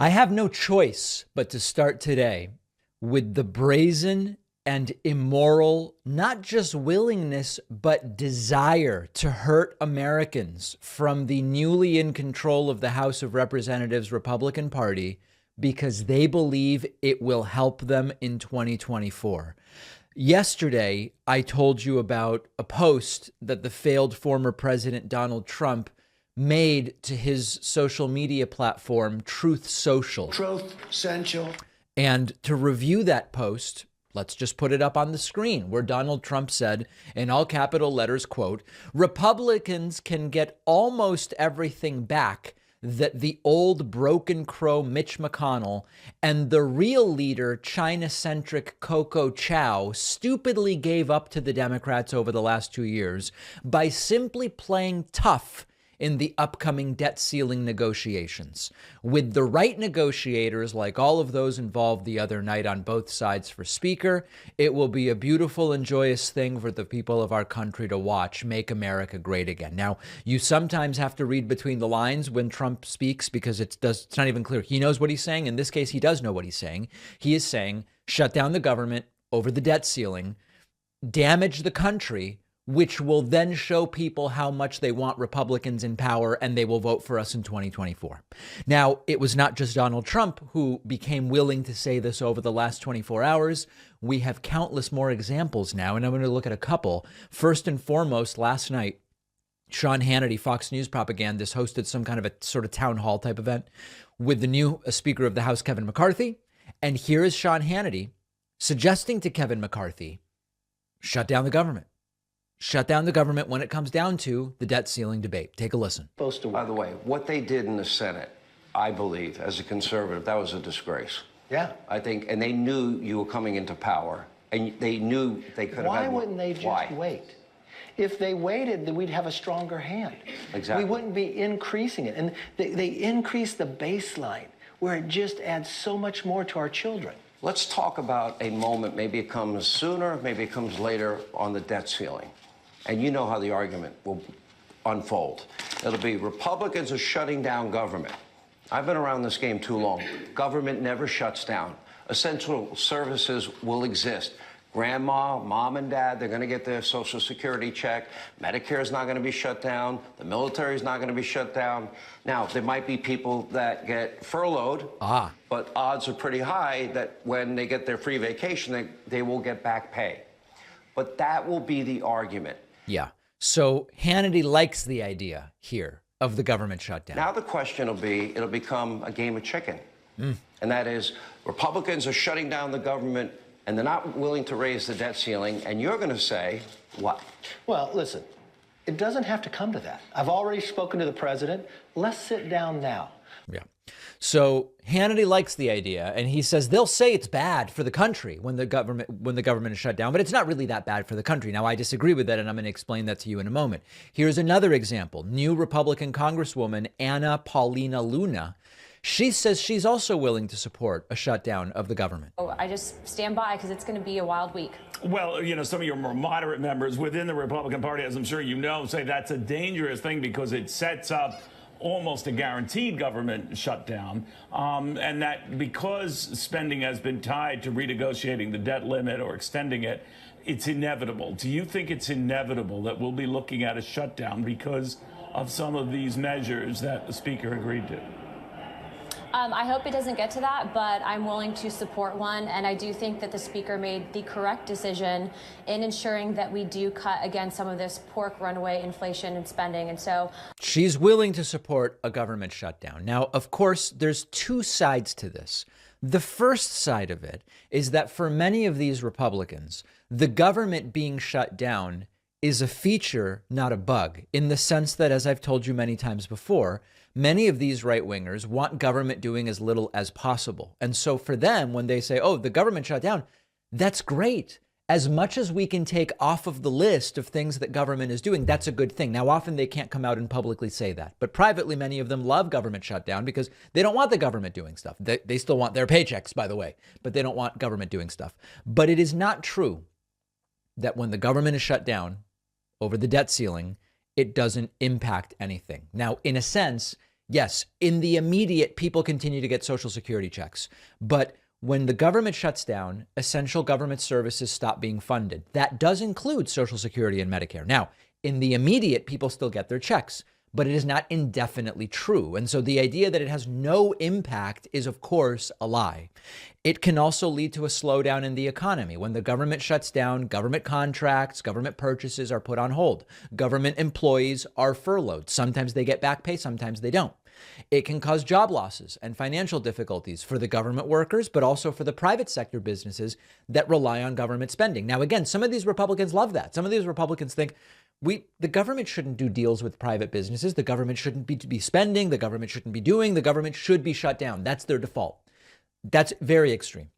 I have no choice but to start today with the brazen and immoral, not just willingness, but desire to hurt Americans from the newly in control of the House of Representatives Republican Party because they believe it will help them in 2024. Yesterday, I told you about a post that the failed former President Donald Trump made to his social media platform, Truth Social. Truth Social. And to review that post, let's just put it up on the screen, where Donald Trump said, in all capital letters, quote, "Republicans can get almost everything back that the old broken crow Mitch McConnell and the real leader, China-centric Coco Chow, stupidly gave up to the Democrats over the last 2 years by simply playing tough in the upcoming debt ceiling negotiations. With the right negotiators, like all of those involved the other night on both sides for Speaker, it will be a beautiful and joyous thing for the people of our country to watch Make America Great Again." Now, you sometimes have to read between the lines when Trump speaks because it's not even clear. He knows what he's saying. In this case, he does know what he's saying. He is saying, shut down the government over the debt ceiling, damage the country, which will then show people how much they want Republicans in power and they will vote for us in 2024. Now, it was not just Donald Trump who became willing to say this over the last 24 hours. We have countless more examples now, and I'm going to look at a couple. First and foremost, last night, Sean Hannity, Fox News propagandist, hosted some kind of a sort of town hall type event with the new Speaker of the House, Kevin McCarthy. And here is Sean Hannity suggesting to Kevin McCarthy, shut down the government. Shut down the government when it comes down to the debt ceiling debate. Take a listen. By the way, what they did in the Senate, I believe, as a conservative, that was a disgrace. Yeah. I think, and they knew you were coming into power, and they knew they could have Why had more. wouldn't they just Why? wait? If they waited, then we'd have a stronger hand. Exactly. We wouldn't be increasing it. And they increase the baseline where it just adds so much more to our children. Let's talk about a moment, maybe it comes sooner, maybe it comes later, on the debt ceiling. And you know how the argument will unfold. It'll be Republicans are shutting down government. I've been around this game too long. Government never shuts down. Essential services will exist. Grandma, mom and dad, they're going to get their Social Security check. Medicare is not going to be shut down. The military is not going to be shut down. Now, there might be people that get furloughed, but odds are pretty high that when they get their free vacation, they will get back pay. But that will be the argument. Yeah. So Hannity likes the idea here of the government shutdown. Now the question will be, it'll become a game of chicken. And that is, Republicans are shutting down the government and they're not willing to raise the debt ceiling. And you're going to say, what? Well, listen, it doesn't have to come to that. I've already spoken to the president. Let's sit down now. Yeah. So Hannity likes the idea, and he says they'll say it's bad for the country when the government is shut down, but it's not really that bad for the country. Now, I disagree with that, and I'm going to explain that to you in a moment. Here's another example. New Republican Congresswoman Anna Paulina Luna. She says she's also willing to support a shutdown of the government. Oh, I just stand by because it's going to be a wild week. Well, you know, some of your more moderate members within the Republican Party, as I'm sure you know, say that's a dangerous thing because it sets up almost a guaranteed government shutdown, and that because spending has been tied to renegotiating the debt limit or extending it, it's inevitable. Do you think it's inevitable that we'll be looking at a shutdown because of some of these measures that the Speaker agreed to? I hope it doesn't get to that, but I'm willing to support one. And I do think that the Speaker made the correct decision in ensuring that we do cut against some of this pork runaway inflation and spending. And so she's willing to support a government shutdown. Now, of course, there's two sides to this. The first side of it is that for many of these Republicans, the government being shut down is a feature, not a bug, in the sense that, as I've told you many times before, many of these right-wingers want government doing as little as possible. And so for them, when they say, oh, the government shut down, that's great. As much as we can take off of the list of things that government is doing, that's a good thing. Now, often they can't come out and publicly say that. But privately, many of them love government shutdown because they don't want the government doing stuff. They still want their paychecks, by the way, but they don't want government doing stuff. But it is not true that when the government is shut down over the debt ceiling, it doesn't impact anything. Now, in a sense, Yes, in the immediate, people continue to get Social Security checks. But when the government shuts down, essential government services stop being funded. That does include Social Security and Medicare. Now, in the immediate, people still get their checks, but it is not indefinitely true. And so the idea that it has no impact is, of course, a lie. It can also lead to a slowdown in the economy. When the government shuts down, government contracts, government purchases are put on hold. Government employees are furloughed. Sometimes they get back pay, sometimes they don't. It can cause job losses and financial difficulties for the government workers, but also for the private sector businesses that rely on government spending. Now, again, some of these Republicans love that. Some of these Republicans think the government shouldn't do deals with private businesses. The government shouldn't be spending. The government shouldn't be doing. The government should be shut down. That's their default. That's very extreme.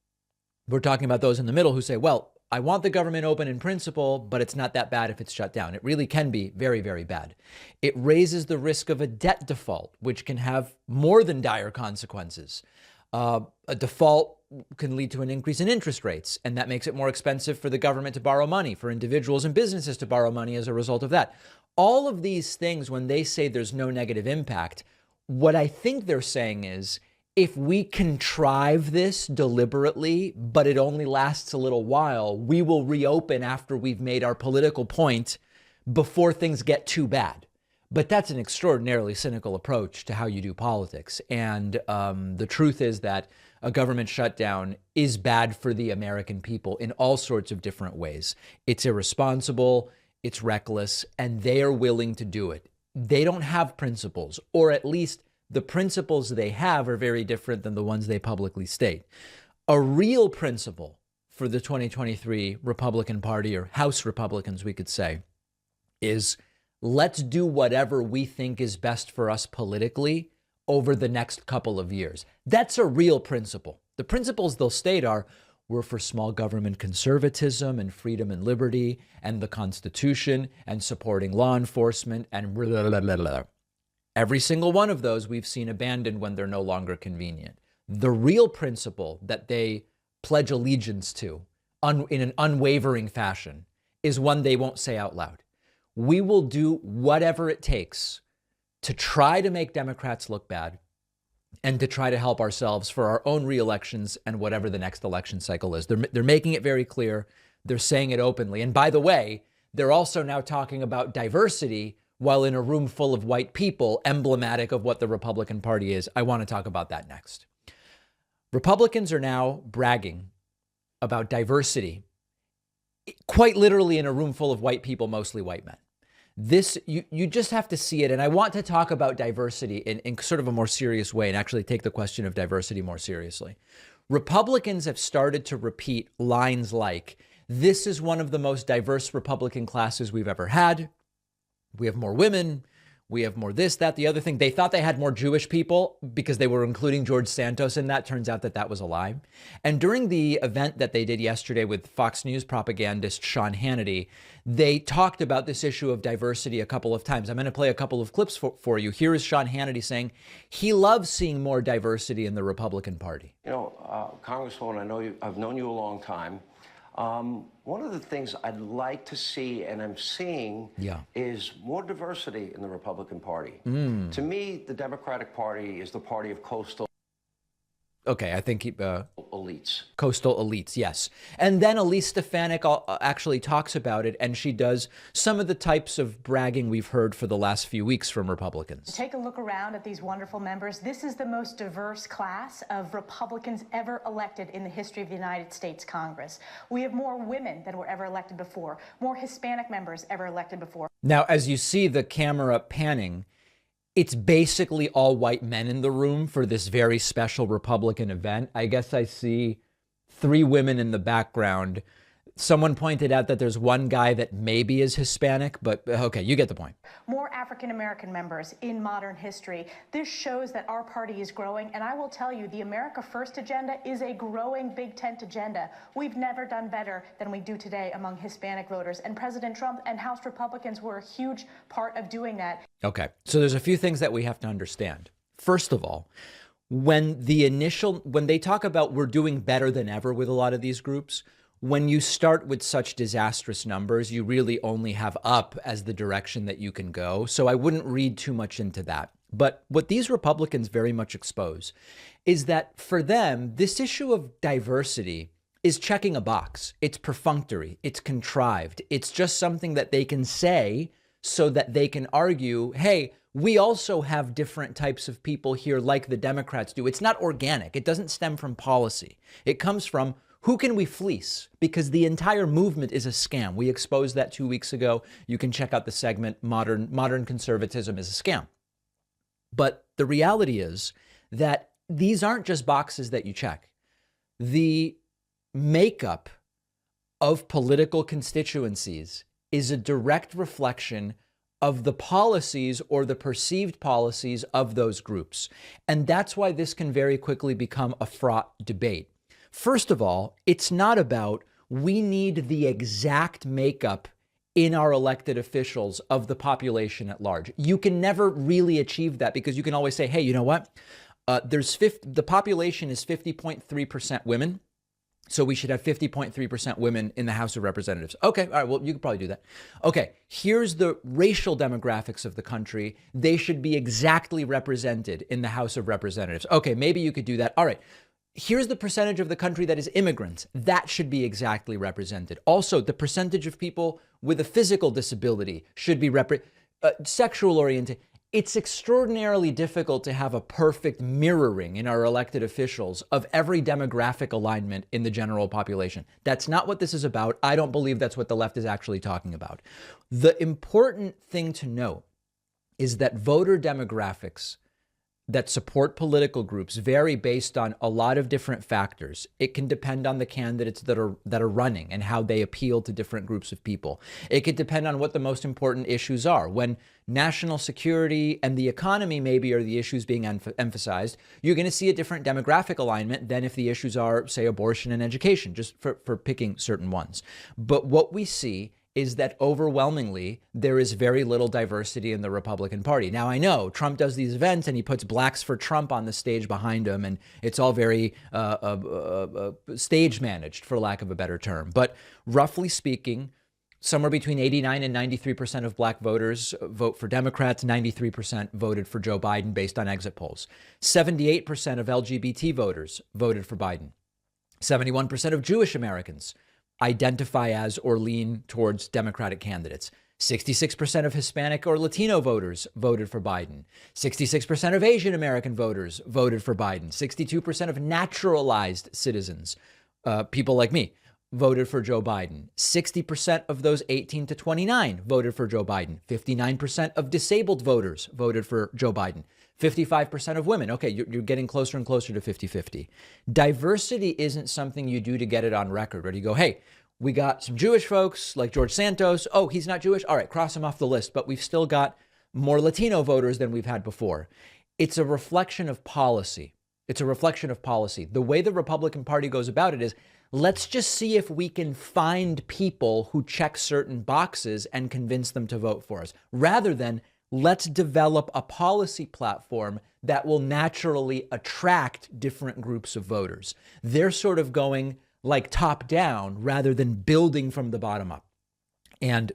We're talking about those in the middle who say, well, I want the government open in principle, but it's not that bad if it's shut down. It really can be very, very bad. It raises the risk of a debt default, which can have more than dire consequences. A default can lead to an increase in interest rates, and that makes it more expensive for the government to borrow money, for individuals and businesses to borrow money as a result of that. All of these things, when they say there's no negative impact, what I think they're saying is, if we contrive this deliberately, but it only lasts a little while, we will reopen after we've made our political point before things get too bad. But that's an extraordinarily cynical approach to how you do politics. And the truth is that a government shutdown is bad for the American people in all sorts of different ways. It's irresponsible, it's reckless, and they are willing to do it. They don't have principles, or at least the principles they have are very different than the ones they publicly state. A real principle for the 2023 Republican Party, or House Republicans, we could say, is let's do whatever we think is best for us politically over the next couple of years. That's a real principle. The principles they'll state are, we're for small government conservatism and freedom and liberty and the Constitution and supporting law enforcement and blah, blah, blah, blah. Every single one of those we've seen abandoned when they're no longer convenient. The real principle that they pledge allegiance to in an unwavering fashion is one they won't say out loud. We will do whatever it takes to try to make Democrats look bad and to try to help ourselves for our own reelections and whatever the next election cycle is. They're making it very clear. They're saying it openly. And by the way, they're also now talking about diversity while in a room full of white people, emblematic of what the Republican Party is. I want to talk about that next. Republicans are now bragging about diversity, quite literally in a room full of white people, mostly white men. This, you just have to see it. And I want to talk about diversity in sort of a more serious way and actually take the question of diversity more seriously. Republicans have started to repeat lines like, this is one of the most diverse Republican classes we've ever had. We have more women. We have more this, that, the other thing. They thought they had more Jewish people because they were including George Santos in that. Turns out that that was a lie. And during the event that they did yesterday with Fox News propagandist Sean Hannity, they talked about this issue of diversity a couple of times. I'm going to play a couple of clips for you. Here is Sean Hannity saying he loves seeing more diversity in the Republican Party. You know, Congresswoman, I've known you a long time. One of the things I'd like to see, and I'm seeing, is more diversity in the Republican Party. To me, the Democratic Party is the party of coastal Okay, I think elites. Coastal elites, yes. And then Elise Stefanik actually talks about it, and she does some of the types of bragging we've heard for the last few weeks from Republicans. Take a look around at these wonderful members. This is the most diverse class of Republicans ever elected in the history of the United States Congress. We have more women than were ever elected before, more Hispanic members ever elected before. Now, as you see the camera panning, it's basically all white men in the room for this very special Republican event. I guess I see 3 women in the background. Someone pointed out that there's one guy that maybe is Hispanic, but okay, you get the point. More African-American members in modern history. This shows that our party is growing, and I will tell you, the America First agenda is a growing big tent agenda. We've never done better than we do today among Hispanic voters, and President Trump and House Republicans were a huge part of doing that. Okay, so there's a few things that we have to understand. First of all, when they talk about we're doing better than ever with a lot of these groups, when you start with such disastrous numbers, you really only have up as the direction that you can go. So I wouldn't read too much into that. But what these Republicans very much expose is that for them, this issue of diversity is checking a box. It's perfunctory. It's contrived. It's just something that they can say so that they can argue, hey, we also have different types of people here like the Democrats do. It's not organic. It doesn't stem from policy. It comes from who can we fleece? Because the entire movement is a scam. We exposed that 2 weeks ago. You can check out the segment, Modern Conservatism is a Scam. But the reality is that these aren't just boxes that you check. The makeup of political constituencies is a direct reflection of the policies or the perceived policies of those groups. And that's why this can very quickly become a fraught debate. First of all, it's not about we need the exact makeup in our elected officials of the population at large. You can never really achieve that because you can always say, hey, you know what? The population is 50.3% women. So we should have 50.3% women in the House of Representatives. Okay, all right, well, you could probably do that. Okay, here's the racial demographics of the country. They should be exactly represented in the House of Representatives. Okay, maybe you could do that. All right. Here's the percentage of the country that is immigrants. That should be exactly represented. Also, the percentage of people with a physical disability should be sexual orientation. It's extraordinarily difficult to have a perfect mirroring in our elected officials of every demographic alignment in the general population. That's not what this is about. I don't believe that's what the left is actually talking about. The important thing to note is that voter demographics that support political groups vary based on a lot of different factors. It can depend on the candidates that are running and how they appeal to different groups of people. It could depend on what the most important issues are. When national security and the economy maybe are the issues being emphasized, you're going to see a different demographic alignment than if the issues are, say, abortion and education, just for picking certain ones. But what we see is that overwhelmingly there is very little diversity in the Republican Party. Now, I know Trump does these events and he puts Blacks for Trump on the stage behind him, and it's all very stage managed, for lack of a better term. But roughly speaking, somewhere between 89 and 93% of Black voters vote for Democrats. 93% voted for Joe Biden based on exit polls. 78% of LGBT voters voted for Biden. 71% of Jewish Americans identify as or lean towards Democratic candidates. 66% of Hispanic or Latino voters voted for Biden. 66% of Asian American voters voted for Biden. 62% of naturalized citizens, people like me, voted for Joe Biden. 60% of those 18 to 29 voted for Joe Biden. 59% of disabled voters voted for Joe Biden. 55% of women. Okay, you're getting closer and closer to 50-50. Diversity isn't something you do to get it on record, where you go, hey, we got some Jewish folks like George Santos. Oh, he's not Jewish? All right, cross him off the list. But we've still got more Latino voters than we've had before. It's a reflection of policy. It's a reflection of policy. The way the Republican Party goes about it is, let's just see if we can find people who check certain boxes and convince them to vote for us, rather than let's develop a policy platform that will naturally attract different groups of voters. They're sort of going like top down rather than building from the bottom up. And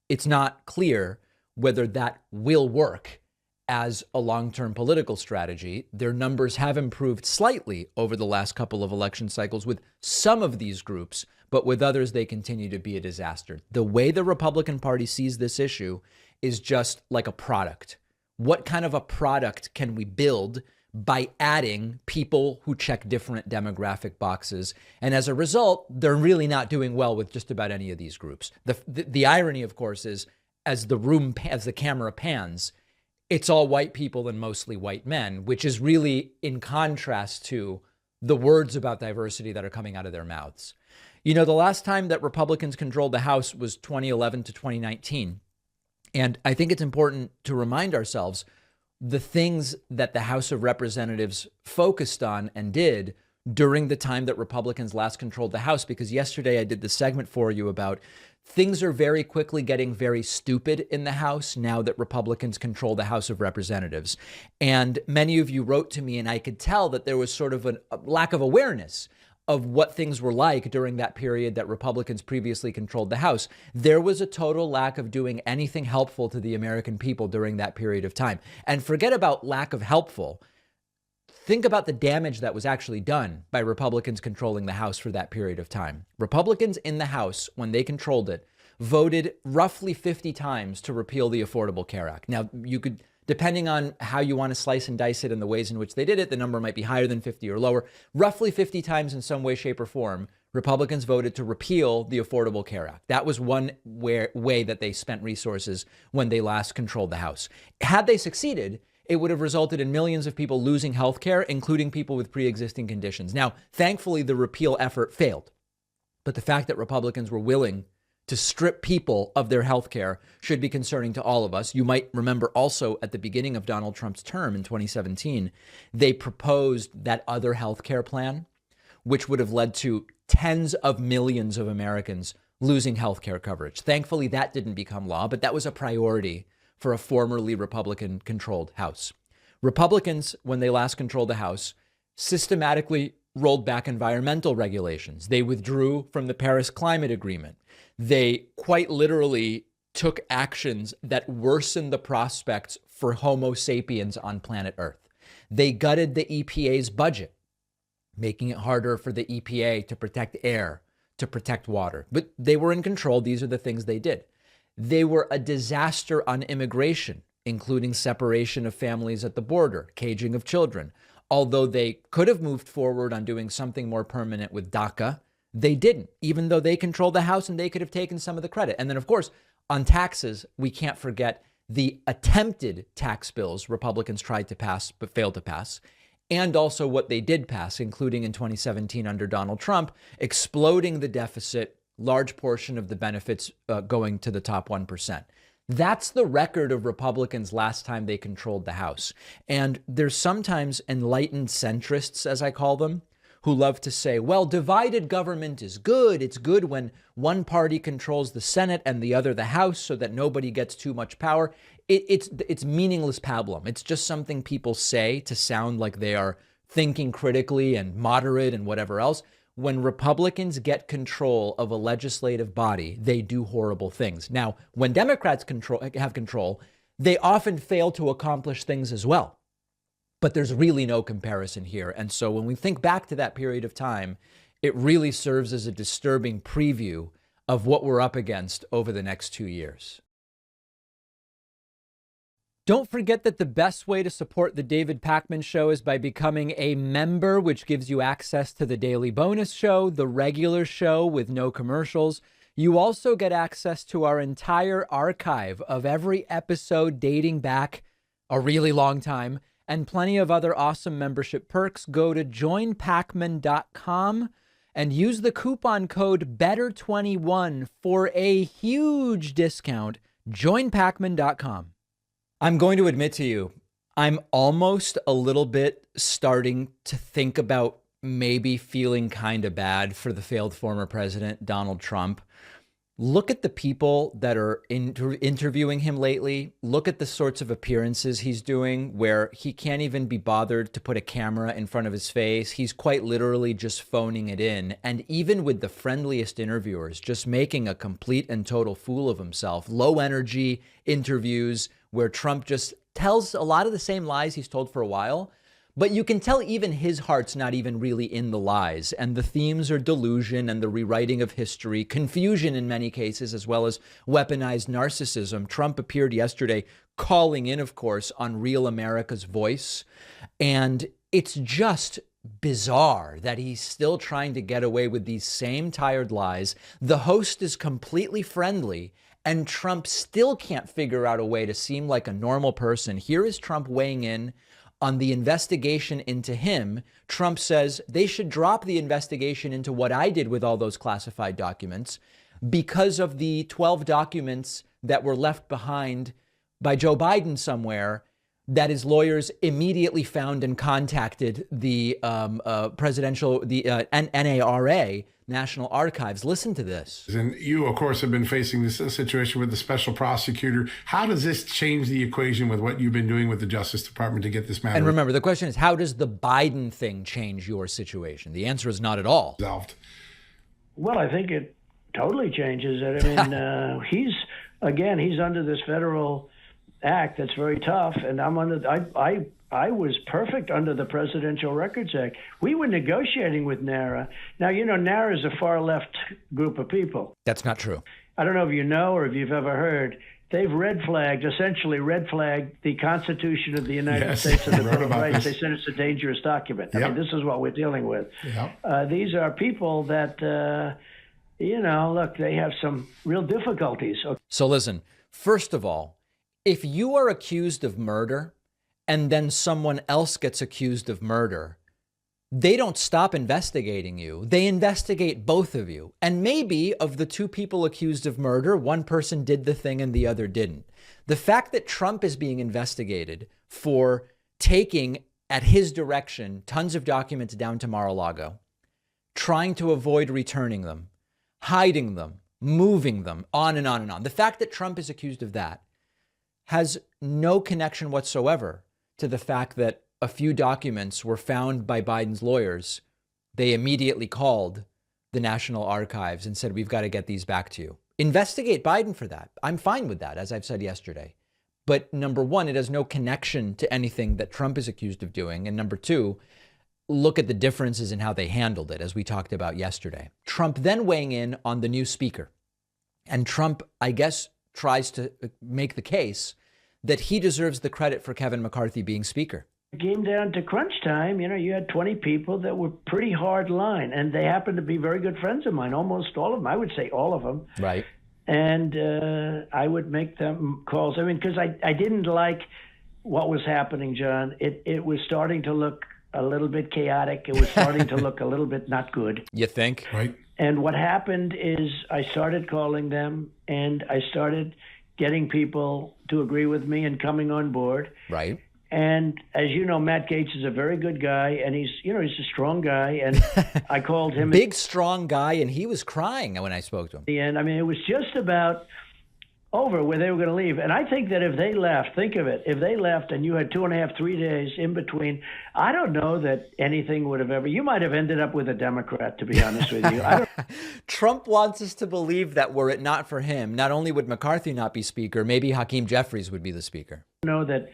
it's not clear whether that will work as a long-term political strategy. Their numbers have improved slightly over the last couple of election cycles with some of these groups, but with others, they continue to be a disaster. The way the Republican Party sees this issue is just like a product. What kind of a product can we build by adding people who check different demographic boxes? And as a result, they're really not doing well with just about any of these groups. The irony, of course, is as the camera pans, it's all white people and mostly white men, which is really in contrast to the words about diversity that are coming out of their mouths. You know, the last time that Republicans controlled the House was 2011 to 2019. And I think it's important to remind ourselves the things that the House of Representatives focused on and did during the time that Republicans last controlled the House, because yesterday I did the segment for you about things are very quickly getting very stupid in the House now that Republicans control the House of Representatives. And many of you wrote to me, and I could tell that there was sort of a lack of awareness of what things were like during that period that Republicans previously controlled the House. There was a total lack of doing anything helpful to the American people during that period of time. And forget about lack of helpful. Think about the damage that was actually done by Republicans controlling the House for that period of time. Republicans in the House, when they controlled it, voted roughly 50 times to repeal the Affordable Care Act. Now, you could, depending on how you want to slice and dice it and the ways in which they did it, the number might be higher than 50 or lower. Roughly 50 times in some way, shape, or form, Republicans voted to repeal the Affordable Care Act. That was one way that they spent resources when they last controlled the House. Had they succeeded, it would have resulted in millions of people losing health care, including people with pre-existing conditions. Now, thankfully, the repeal effort failed. But the fact that Republicans were willing to strip people of their health care should be concerning to all of us. You might remember also at the beginning of Donald Trump's term in 2017, they proposed that other health care plan, which would have led to tens of millions of Americans losing health care coverage. Thankfully, that didn't become law, but that was a priority for a formerly Republican-controlled House. Republicans, when they last controlled the House, systematically rolled back environmental regulations. They withdrew from the Paris Climate Agreement. They quite literally took actions that worsened the prospects for Homo sapiens on planet Earth. They gutted the EPA's budget, making it harder for the EPA to protect air, to protect water. But they were in control. These are the things they did. They were a disaster on immigration, including separation of families at the border, caging of children. Although they could have moved forward on doing something more permanent with DACA, they didn't, even though they controlled the House and they could have taken some of the credit. And then, of course, on taxes, we can't forget the attempted tax bills Republicans tried to pass but failed to pass, and also what they did pass, including in 2017 under Donald Trump, exploding the deficit, large portion of the benefits going to the top 1%. That's the record of Republicans last time they controlled the House. And there's sometimes enlightened centrists, as I call them, who love to say, well, divided government is good. It's good when one party controls the Senate and the other the House so that nobody gets too much power. It's meaningless pablum. It's just something people say to sound like they are thinking critically and moderate and whatever else. When Republicans get control of a legislative body, they do horrible things. Now, when Democrats have control, they often fail to accomplish things as well. But there's really no comparison here. And so when we think back to that period of time, it really serves as a disturbing preview of what we're up against over the next 2 years. Don't forget that the best way to support the David Pakman Show is by becoming a member, which gives you access to the daily bonus show, the regular show with no commercials. You also get access to our entire archive of every episode dating back a really long time and plenty of other awesome membership perks. Go to joinpakman.com and use the coupon code BETTER21 for a huge discount. Joinpakman.com. I'm going to admit to you, I'm almost a little bit starting to think about maybe feeling kind of bad for the failed former president, Donald Trump. Look at the people that are interviewing him lately. Look at the sorts of appearances he's doing where he can't even be bothered to put a camera in front of his face. He's quite literally just phoning it in. And even with the friendliest interviewers, just making a complete and total fool of himself. Low energy interviews where Trump just tells a lot of the same lies he's told for a while. But you can tell even his heart's not even really in the lies. And the themes are delusion and the rewriting of history, confusion in many cases, as well as weaponized narcissism. Trump appeared yesterday calling in, of course, on Real America's Voice. And it's just bizarre that he's still trying to get away with these same tired lies. The host is completely friendly, and Trump still can't figure out a way to seem like a normal person. Here is Trump weighing in on the investigation into him. Trump says they should drop the investigation into what I did with all those classified documents because of the 12 documents that were left behind by Joe Biden somewhere that his lawyers immediately found and contacted the NARA, National Archives. Listen to this. And you, of course, have been facing this situation with the special prosecutor. How does this change the equation with what you've been doing with the Justice Department to get this matter And remember, the question is, how does the Biden thing change your situation? The answer is not at all. resolved? Well, I think it totally changes it. I mean, he's under this federal act that's very tough, and I was perfect under the Presidential Records Act. We were negotiating with NARA. Now, you know, NARA is a far left group of people. That's not true. I don't know if you know or if you've ever heard. They've essentially red flagged the Constitution of the United States and the Bill of Rights. They said it's a dangerous document. Yep. I mean, this is what we're dealing with. Yep. These are people that, look, they have some real difficulties. So listen, first of all, if you are accused of murder and then someone else gets accused of murder, they don't stop investigating you. They investigate both of you. And maybe of the two people accused of murder, one person did the thing and the other didn't. The fact that Trump is being investigated for taking, at his direction, tons of documents down to Mar-a-Lago, trying to avoid returning them, hiding them, moving them, on and on and on. The fact that Trump is accused of that has no connection whatsoever to the fact that a few documents were found by Biden's lawyers. They immediately called the National Archives and said, we've got to get these back to you. Investigate Biden for that. I'm fine with that, as I've said yesterday. But number one, it has no connection to anything that Trump is accused of doing. And number two, look at the differences in how they handled it, as we talked about yesterday. Trump then weighing in on the new speaker. And Trump, I guess, tries to make the case that he deserves the credit for Kevin McCarthy being speaker. It came down to crunch time. You know, you had 20 people that were pretty hard line, and they happened to be very good friends of mine, almost all of them. I would say all of them. Right. And I would make them calls. I mean, because I didn't like what was happening, John. It was starting to look a little bit chaotic. It was starting to look a little bit not good. You think? Right. And what happened is I started calling them, and I started getting people to agree with me and coming on board. Right. And as you know, Matt Gaetz is a very good guy, and he's a strong guy. And I called him big, strong guy, and he was crying when I spoke to him. And I mean, it was just about over where they were going to leave. And I think that if they left, think of it, if they left and you had 2.5, 3 days in between, I don't know that anything would have ever, you might have ended up with a Democrat, to be honest with you. Trump wants us to believe that were it not for him, not only would McCarthy not be speaker, maybe Hakeem Jeffries would be the speaker. I don't know that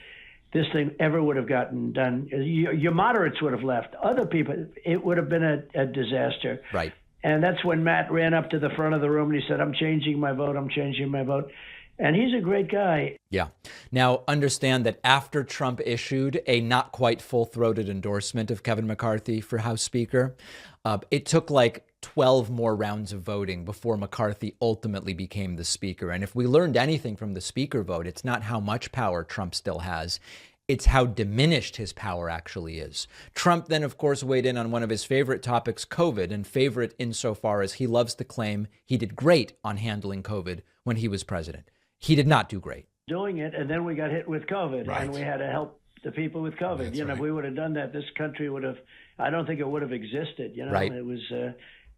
this thing ever would have gotten done. Your moderates would have left. Other people, it would have been a disaster. Right. And that's when Matt ran up to the front of the room and he said, I'm changing my vote. I'm changing my vote. And he's a great guy. Yeah. Now, understand that after Trump issued a not quite full-throated endorsement of Kevin McCarthy for House Speaker, it took like 12 more rounds of voting before McCarthy ultimately became the speaker. And if we learned anything from the speaker vote, it's not how much power Trump still has. It's how diminished his power actually is. Trump then, of course, weighed in on one of his favorite topics, COVID, and favorite insofar as he loves to claim he did great on handling COVID when he was president. He did not do great. Doing it, and then we got hit with COVID, Right. and we had to help the people with COVID. That's you know, right. if we would have done that, this country would have, I don't think it would have existed. You know, Right. It was,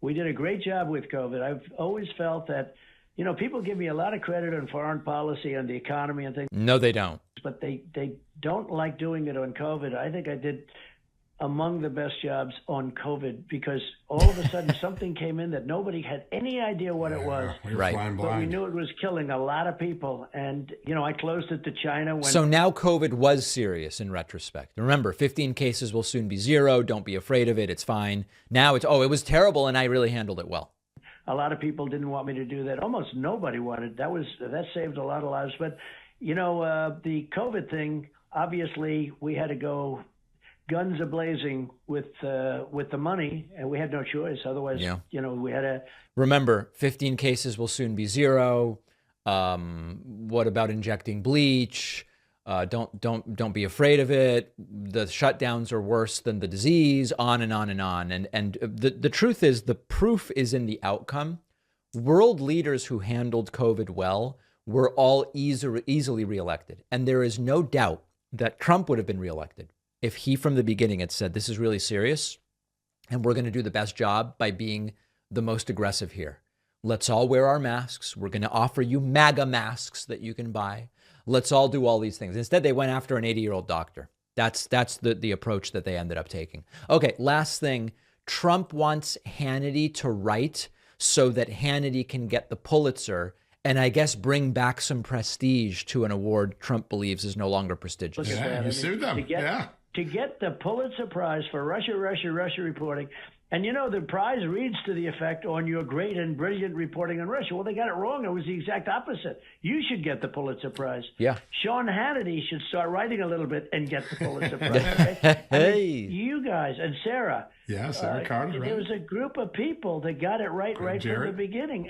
we did a great job with COVID. I've always felt that, you know, people give me a lot of credit on foreign policy and the economy and things. No, they don't. But they don't like doing it on COVID. I think I did among the best jobs on COVID because all of a sudden something came in that nobody had any idea what it was. We were Right. flying But we blind. knew it was killing a lot of people. And, you know, I closed it to China. So now COVID was serious in retrospect. Remember, 15 cases will soon be 0. Don't be afraid of it. It's fine. Now it's, it was terrible and I really handled it well. A lot of people didn't want me to do that. Almost nobody wanted. That saved a lot of lives. But, you know, the COVID thing, obviously we had to go guns a-blazing with the money, and we had no choice. Otherwise, you know, we had to. Remember, 15 cases will soon be 0. What about injecting bleach? Don't be afraid of it. The shutdowns are worse than the disease, on and on and on. And the truth is, the proof is in the outcome. World leaders who handled COVID well were all easily reelected. And there is no doubt that Trump would have been reelected if he from the beginning had said, this is really serious and we're going to do the best job by being the most aggressive here. Let's all wear our masks. We're going to offer you MAGA masks that you can buy. Let's all do all these things. Instead, they went after an 80-year-old doctor. That's the approach that they ended up taking. Okay, last thing. Trump wants Hannity to write so that Hannity can get the Pulitzer and I guess bring back some prestige to an award Trump believes is no longer prestigious. Yeah, you sued them. To get the Pulitzer Prize for Russia reporting. And, you know, the prize reads to the effect on your great and brilliant reporting on Russia. Well, they got it wrong. It was the exact opposite. You should get the Pulitzer Prize. Yeah. Sean Hannity should start writing a little bit and get the Pulitzer Prize. Okay? Hey. You guys and Sarah. Yeah, Sarah Carter. There was a group of people that got it right from the beginning.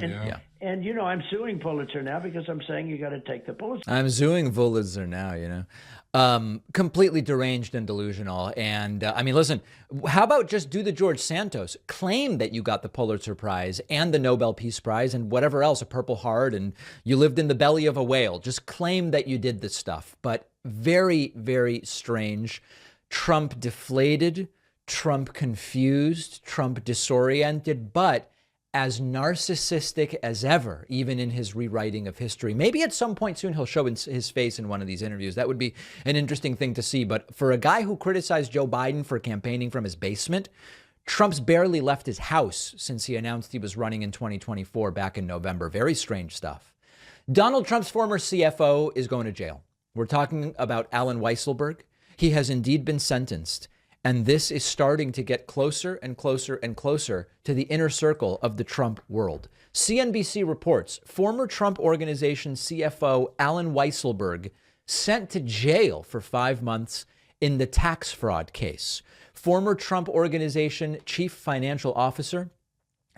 And, you know, I'm suing Pulitzer now because I'm saying you got to take the Pulitzer. I'm suing Pulitzer now, you know. Completely deranged and delusional. And I mean, listen, how about just do the George Santos? Claim that you got the Pulitzer Prize and the Nobel Peace Prize and whatever else, a Purple Heart, and you lived in the belly of a whale. Just claim that you did this stuff. But very, very strange. Trump deflated, Trump confused, Trump disoriented, but as narcissistic as ever, even in his rewriting of history. Maybe at some point soon he'll show his face in one of these interviews. That would be an interesting thing to see. But for a guy who criticized Joe Biden for campaigning from his basement, Trump's barely left his house since he announced he was running in 2024 back in November. Very strange stuff. Donald Trump's former CFO is going to jail. We're talking about Alan Weisselberg. He has indeed been sentenced. And this is starting to get closer and closer and closer to the inner circle of the Trump world. CNBC reports former Trump Organization CFO Alan Weisselberg sent to jail for 5 months in the tax fraud case. Former Trump Organization Chief Financial Officer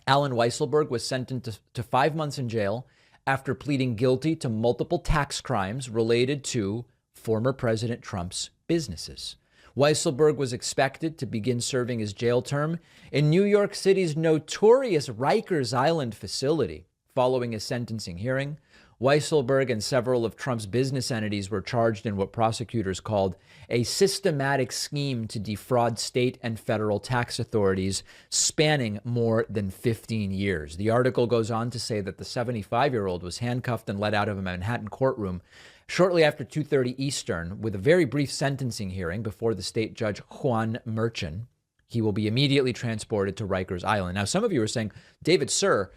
Alan Weisselberg was sentenced to 5 months in jail after pleading guilty to multiple tax crimes related to former President Trump's businesses. Weisselberg was expected to begin serving his jail term in New York City's notorious Rikers Island facility. Following his sentencing hearing, Weisselberg and several of Trump's business entities were charged in what prosecutors called a systematic scheme to defraud state and federal tax authorities spanning more than 15 years. The article goes on to say that the 75-year-old was handcuffed and led out of a Manhattan courtroom shortly after 2:30 Eastern, with a very brief sentencing hearing before the state judge Juan Merchan. He will be immediately transported to Rikers Island. Now, some of you are saying, David, sir,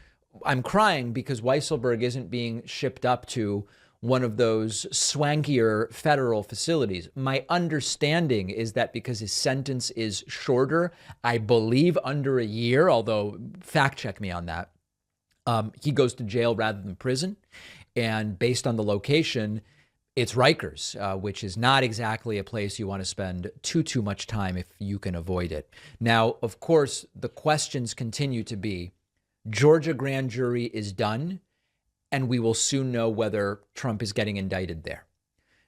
I'm crying because Weisselberg isn't being shipped up to one of those swankier federal facilities. My understanding is that because his sentence is shorter, I believe under a year, although fact check me on that, he goes to jail rather than prison. And based on the location, it's Rikers, which is not exactly a place you want to spend too much time if you can avoid it. Now, of course, the questions continue to be, Georgia grand jury is done, and we will soon know whether Trump is getting indicted there.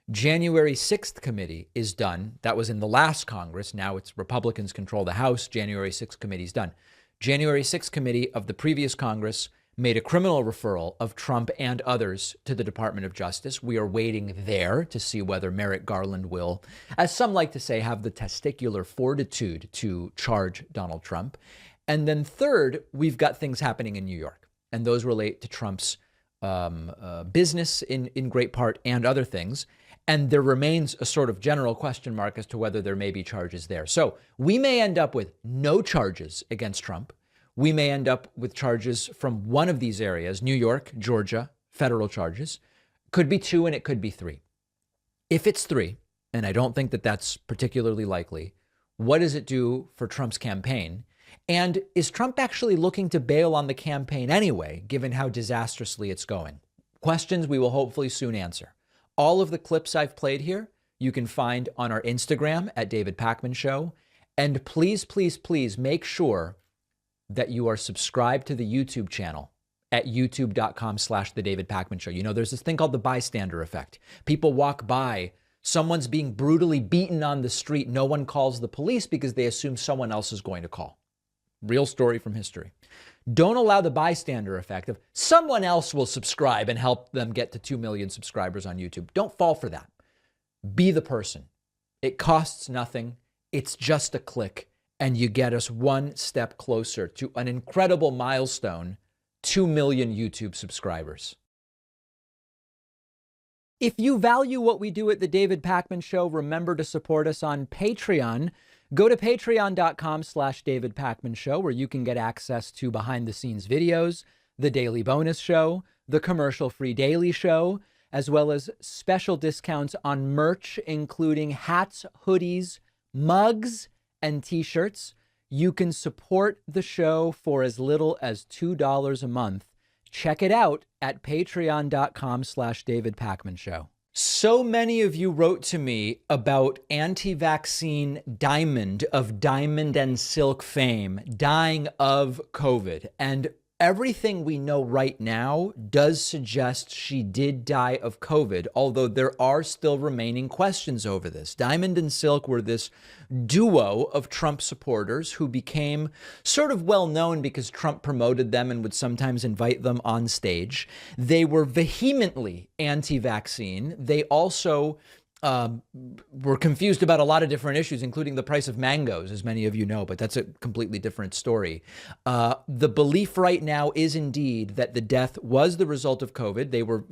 January 6th committee is done. That was in the last Congress. Now it's Republicans control the House. January 6th committee is done. January 6th committee of the previous Congress made a criminal referral of Trump and others to the Department of Justice. We are waiting there to see whether Merrick Garland will, as some like to say, have the testicular fortitude to charge Donald Trump. And then third, we've got things happening in New York, and those relate to Trump's business in great part and other things. And there remains a sort of general question mark as to whether there may be charges there. So we may end up with no charges against Trump. We may end up with charges from one of these areas, New York, Georgia, federal charges. Could be 2 and it could be 3. If it's 3, and I don't think that that's particularly likely, what does it do for Trump's campaign? And is Trump actually looking to bail on the campaign anyway, given how disastrously it's going? Questions we will hopefully soon answer. All of the clips I've played here, you can find on our Instagram at David Pakman Show. And please, please, please make sure that you are subscribed to the YouTube channel at youtube.com/The David Pakman Show. You know, there's this thing called the bystander effect. People walk by, someone's being brutally beaten on the street. No one calls the police because they assume someone else is going to call. Real story from history. Don't allow the bystander effect of someone else will subscribe and help them get to 2 million subscribers on YouTube. Don't fall for that. Be the person. It costs nothing. It's just a click. and you get us one step closer to an incredible milestone, 2 million YouTube subscribers. If you value what we do at The David Pakman Show, remember to support us on Patreon. Go to patreon.com/David Pakman Show, where you can get access to behind-the-scenes videos, the Daily Bonus Show, the commercial-free Daily Show, as well as special discounts on merch, including hats, hoodies, mugs, and T-shirts. You can support the show for as little as $2 a month. Check it out at patreon.com/David Pakman Show. So many of you wrote to me about anti-vaccine Diamond of Diamond and Silk fame dying of COVID. And everything we know right now does suggest she did die of COVID, although there are still remaining questions over this. Diamond and Silk were this duo of Trump supporters who became sort of well known because Trump promoted them and would sometimes invite them on stage. They were vehemently anti-vaccine. They also were confused about a lot of different issues, including the price of mangoes, as many of you know, but that's a completely different story. The belief right now is indeed that the death was the result of COVID. They were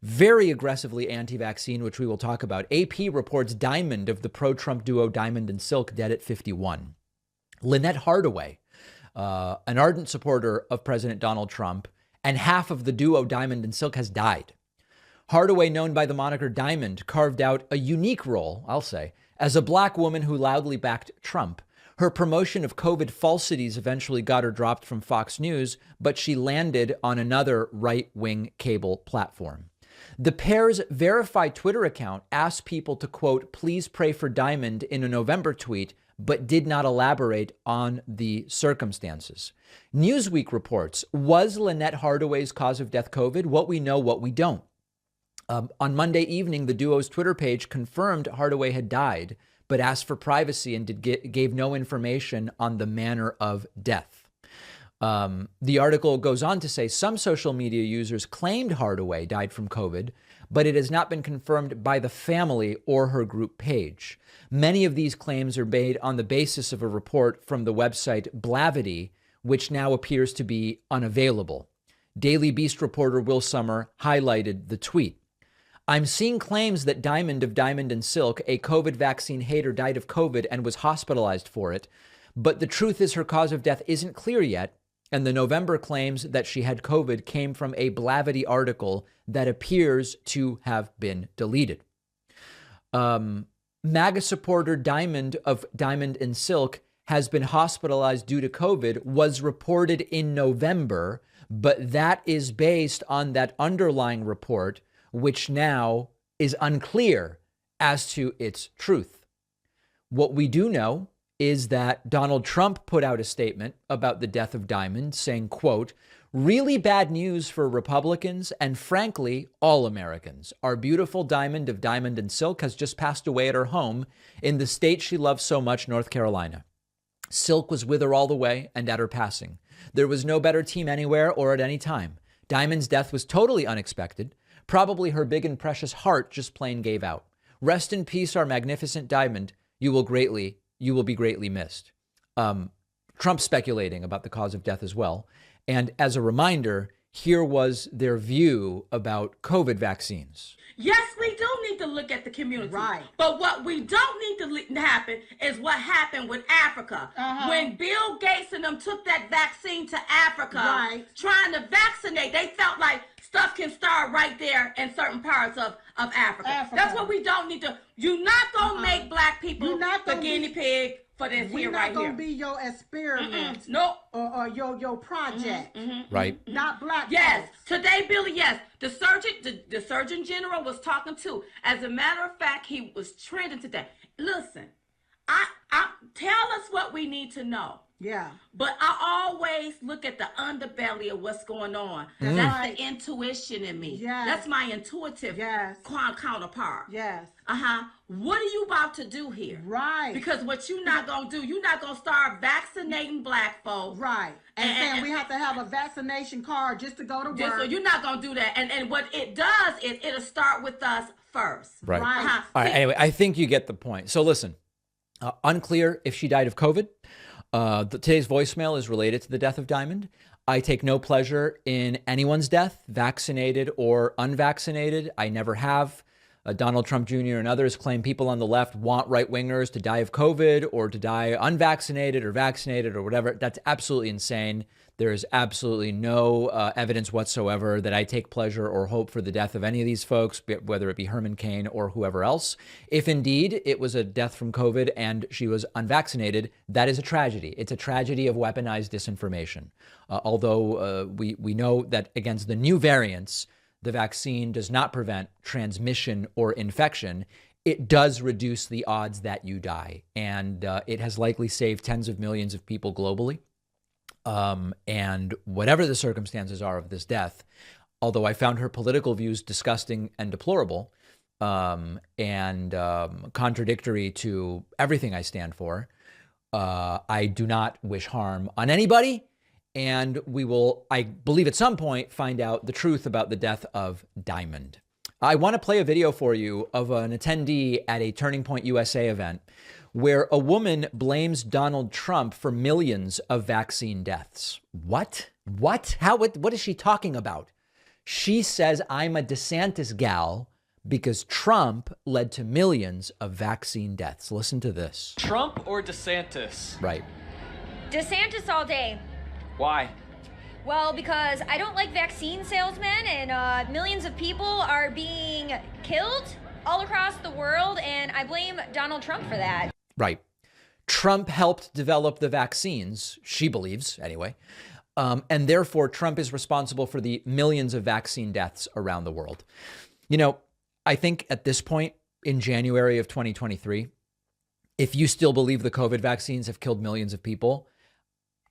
very aggressively anti-vaccine, which we will talk about. AP reports Diamond of the pro-Trump duo Diamond and Silk dead at 51. Lynette Hardaway, an ardent supporter of President Donald Trump, and half of the duo Diamond and Silk has died. Hardaway, known by the moniker Diamond, carved out a unique role, I'll say, as a black woman who loudly backed Trump. Her promotion of COVID falsities eventually got her dropped from Fox News, but she landed on another right-wing cable platform. The pair's verified Twitter account asked people to, quote, please pray for Diamond in a November tweet, but did not elaborate on the circumstances. Newsweek reports, was Lynette Hardaway's cause of death COVID? What we know, what we don't. On Monday evening, the duo's Twitter page confirmed Hardaway had died, but asked for privacy and gave no information on the manner of death. The article goes on to say some social media users claimed Hardaway died from COVID, but it has not been confirmed by the family or her group page. Many of these claims are made on the basis of a report from the website Blavity, which now appears to be unavailable. Daily Beast reporter Will Sommer highlighted the tweet. I'm seeing claims that Diamond of Diamond and Silk, a COVID vaccine hater, died of COVID and was hospitalized for it. But the truth is her cause of death isn't clear yet. And the November claims that she had COVID came from a Blavity article that appears to have been deleted. MAGA supporter Diamond of Diamond and Silk has been hospitalized due to COVID, was reported in November, but that is based on that underlying report, which now is unclear as to its truth. What we do know is that Donald Trump put out a statement about the death of Diamond saying, quote, really bad news for Republicans and frankly, all Americans. Our beautiful Diamond of Diamond and Silk has just passed away at her home in the state she loves so much, North Carolina. Silk was with her all the way and at her passing. There was no better team anywhere or at any time. Diamond's death was totally unexpected. Probably her big and precious heart just plain gave out. Rest in peace, our magnificent Diamond. You will be greatly missed. Trump speculating about the cause of death as well. And as a reminder, here was their view about COVID vaccines. Yes, we do need to look at the community. Right. But what we don't need to happen is what happened with Africa. When Bill Gates and them took that vaccine to Africa, trying to vaccinate, they felt like stuff can start right there in certain parts of Africa. That's what we don't need to. You're not going to make black people the guinea pig for this here right here. We're not going to be your experiment. No. Or your project. Right. Not black Yes. folks. Today, Billy, yes. The Surgeon General was talking too. As a matter of fact, he was trending today. Listen, I tell us what we need to know. Yeah. But I always look at the underbelly of what's going on. That's the intuition in me. Yes. That's my intuitive counterpart. Yes. What are you about to do here? Right. Because what you're not going to do, you're not going to start vaccinating black folks. Right. And saying we have to have a vaccination card just to go to work. So you're not going to do that. And what it does is it'll start with us first. Right. All right. Anyway, I think you get the point. So listen. Unclear if she died of COVID. Today's voicemail is related to the death of Diamond. I take no pleasure in anyone's death, vaccinated or unvaccinated. I never have. Donald Trump Jr. and others claim people on the left want right-wingers to die of COVID or to die unvaccinated or vaccinated or whatever. That's absolutely insane. There is absolutely no evidence whatsoever that I take pleasure or hope for the death of any of these folks, whether it be Herman Cain or whoever else. If indeed it was a death from COVID and she was unvaccinated, that is a tragedy. It's a tragedy of weaponized disinformation. Although we know that against the new variants, the vaccine does not prevent transmission or infection. It does reduce the odds that you die. And it has likely saved tens of millions of people globally. And whatever the circumstances are of this death, although I found her political views disgusting and deplorable and contradictory to everything I stand for, I do not wish harm on anybody. And we will, I believe at some point, find out the truth about the death of Diamond. I want to play a video for you of an attendee at a Turning Point USA event where a woman blames Donald Trump for millions of vaccine deaths. What? What? How? What is she talking about? She says, I'm a DeSantis gal because Trump led to millions of vaccine deaths. Listen to this. Trump or DeSantis? Right. DeSantis all day. Why? Well, because I don't like vaccine salesmen, and millions of people are being killed all across the world, and I blame Donald Trump for that. Right. Trump helped develop the vaccines, she believes, anyway, and therefore Trump is responsible for the millions of vaccine deaths around the world. You know, I think at this point in January of 2023, if you still believe the COVID vaccines have killed millions of people,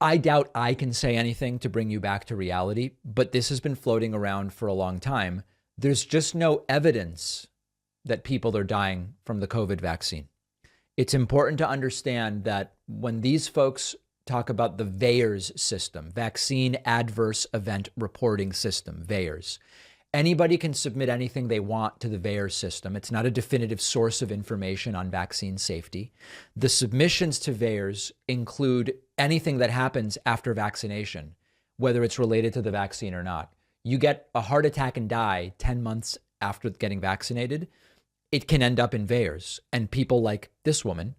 I doubt I can say anything to bring you back to reality, but this has been floating around for a long time. There's just no evidence that people are dying from the COVID vaccine. It's important to understand that when these folks talk about the VAERS system, Vaccine Adverse Event Reporting System, VAERS, anybody can submit anything they want to the VAERS system. It's not a definitive source of information on vaccine safety. The submissions to VAERS include anything that happens after vaccination, whether it's related to the vaccine or not. You get a heart attack and die 10 months after getting vaccinated, it can end up in VAERS. And people like this woman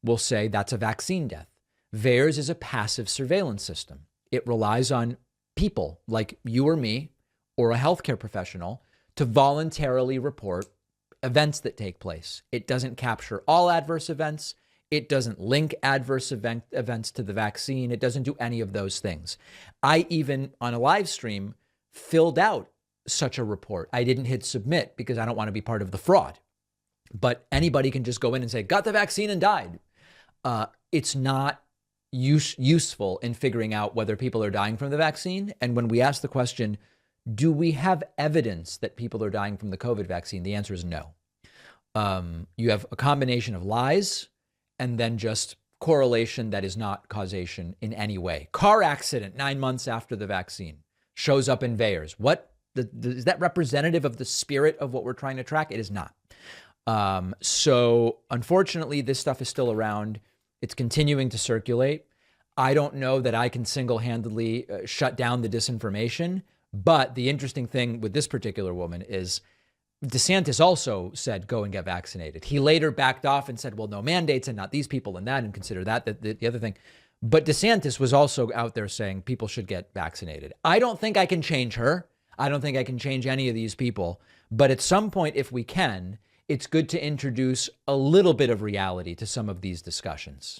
will say that's a vaccine death. VAERS is a passive surveillance system. It relies on people like you or me or a healthcare professional to voluntarily report events that take place. It doesn't capture all adverse events. It doesn't link adverse events to the vaccine. It doesn't do any of those things. I even, on a live stream, filled out such a report. I didn't hit submit because I don't want to be part of the fraud. But anybody can just go in and say, got the vaccine and died. It's not useful in figuring out whether people are dying from the vaccine. And when we ask the question, do we have evidence that people are dying from the COVID vaccine? The answer is no. You have a combination of lies and then just correlation that is not causation in any way. Car accident 9 months after the vaccine shows up in VAERS. What? Is that representative of the spirit of what we're trying to track? It is not. So unfortunately, this stuff is still around. It's continuing to circulate. I don't know that I can single-handedly shut down the disinformation. But the interesting thing with this particular woman is DeSantis also said, go and get vaccinated. He later backed off and said, well, no mandates and not these people and that, and consider that the other thing. But DeSantis was also out there saying people should get vaccinated. I don't think I can change her. I don't think I can change any of these people. But at some point, if we can, it's good to introduce a little bit of reality to some of these discussions.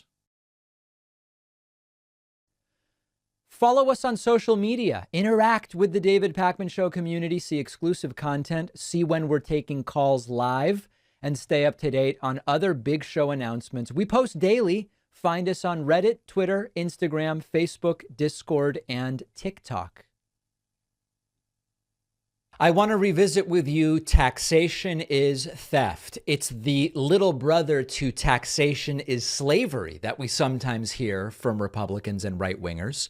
Follow us on social media, interact with the David Pakman Show community, see exclusive content, see when we're taking calls live, and stay up to date on other big show announcements. We post daily. Find us on Reddit, Twitter, Instagram, Facebook, Discord, and TikTok. I want to revisit with you taxation is theft. It's the little brother to taxation is slavery that we sometimes hear from Republicans and right-wingers.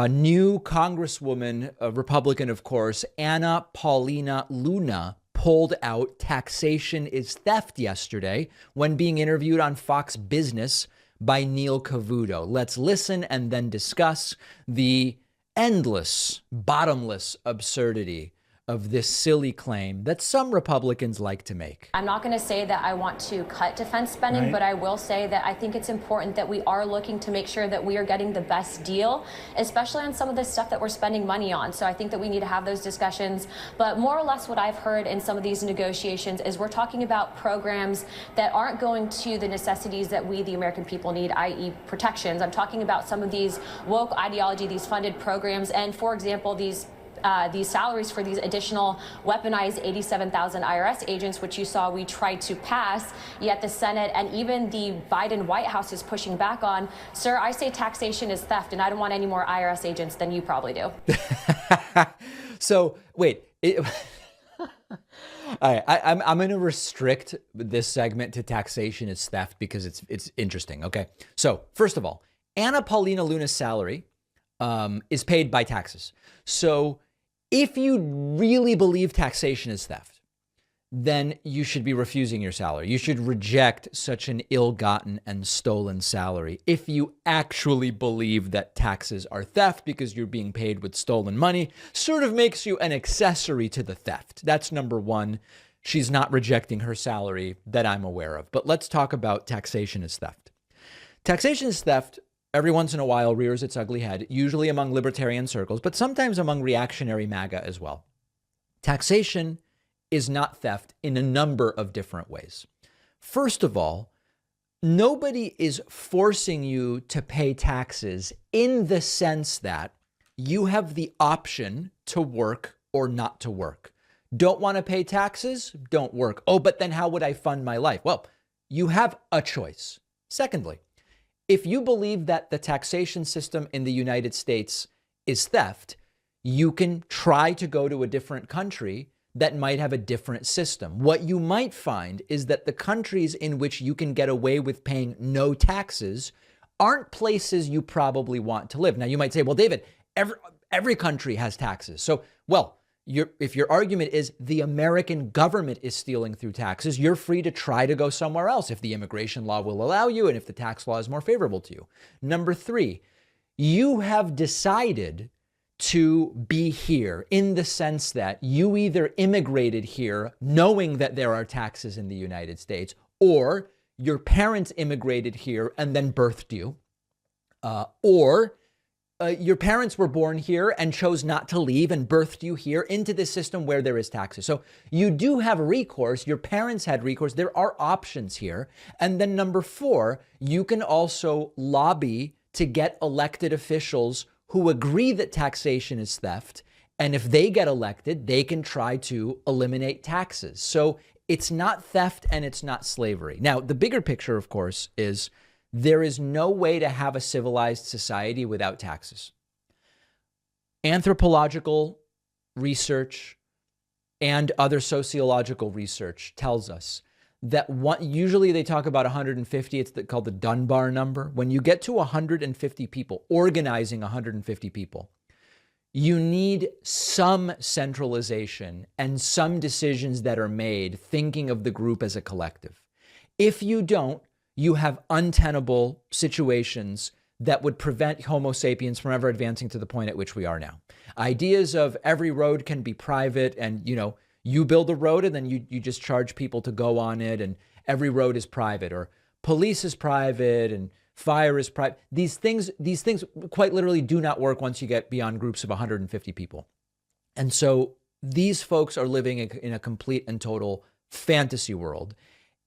New Congresswoman, a Republican, of course, Anna Paulina Luna, pulled out taxation is theft yesterday when being interviewed on Fox Business by Neil Cavuto. Let's listen and then discuss the endless, bottomless absurdity of this silly claim that some Republicans like to make. I'm not going to say that I want to cut defense spending, but I will say that I think it's important that we are looking to make sure that we are getting the best deal, especially on some of the stuff that we're spending money on. So I think that we need to have those discussions. But more or less what I've heard in some of these negotiations is we're talking about programs that aren't going to the necessities that we, the American people, need, i.e. protections. I'm talking about some of these woke ideology, these funded programs, and for example, these salaries for these additional weaponized 87,000 IRS agents, which you saw we tried to pass, yet the Senate and even the Biden White House is pushing back on. Sir, I say taxation is theft, and I don't want any more IRS agents than you probably do. So, wait. All right, I'm going to restrict this segment to taxation is theft because it's interesting. Okay, so first of all, Anna Paulina Luna's salary is paid by taxes. So if you really believe taxation is theft, then you should be refusing your salary. You should reject such an ill-gotten and stolen salary. If you actually believe that taxes are theft because you're being paid with stolen money, sort of makes you an accessory to the theft. That's number one. She's not rejecting her salary that I'm aware of. But let's talk about taxation as theft. Taxation is theft every once in a while rears its ugly head, usually among libertarian circles, but sometimes among reactionary MAGA as well. Taxation is not theft in a number of different ways. First of all, nobody is forcing you to pay taxes in the sense that you have the option to work or not to work. Don't want to pay taxes? Don't work. Oh, but then how would I fund my life? Well, you have a choice. Secondly, if you believe that the taxation system in the United States is theft, you can try to go to a different country that might have a different system. What you might find is that the countries in which you can get away with paying no taxes aren't places you probably want to live. Now, you might say, well, David, every country has taxes. So, well, if your argument is the American government is stealing through taxes, you're free to try to go somewhere else if the immigration law will allow you and if the tax law is more favorable to you. Number three, you have decided to be here in the sense that you either immigrated here knowing that there are taxes in the United States, or your parents immigrated here and then birthed you, or your parents were born here and chose not to leave and birthed you here into this system where there is taxes. So you do have recourse. Your parents had recourse. There are options here. And then number four, you can also lobby to get elected officials who agree that taxation is theft. And if they get elected, they can try to eliminate taxes. So it's not theft and it's not slavery. Now, the bigger picture, of course, is there is no way to have a civilized society without taxes. Anthropological research and other sociological research tells us that usually they talk about 150. It's called the Dunbar number. When you get to 150 people, organizing 150 people, you need some centralization and some decisions that are made thinking of the group as a collective. If you don't, you have untenable situations that would prevent Homo sapiens from ever advancing to the point at which we are now. Ideas of every road can be private and, you build a road and then you just charge people to go on it and every road is private, or police is private and fire is private. These things quite literally do not work once you get beyond groups of 150 people. And so these folks are living in a complete and total fantasy world.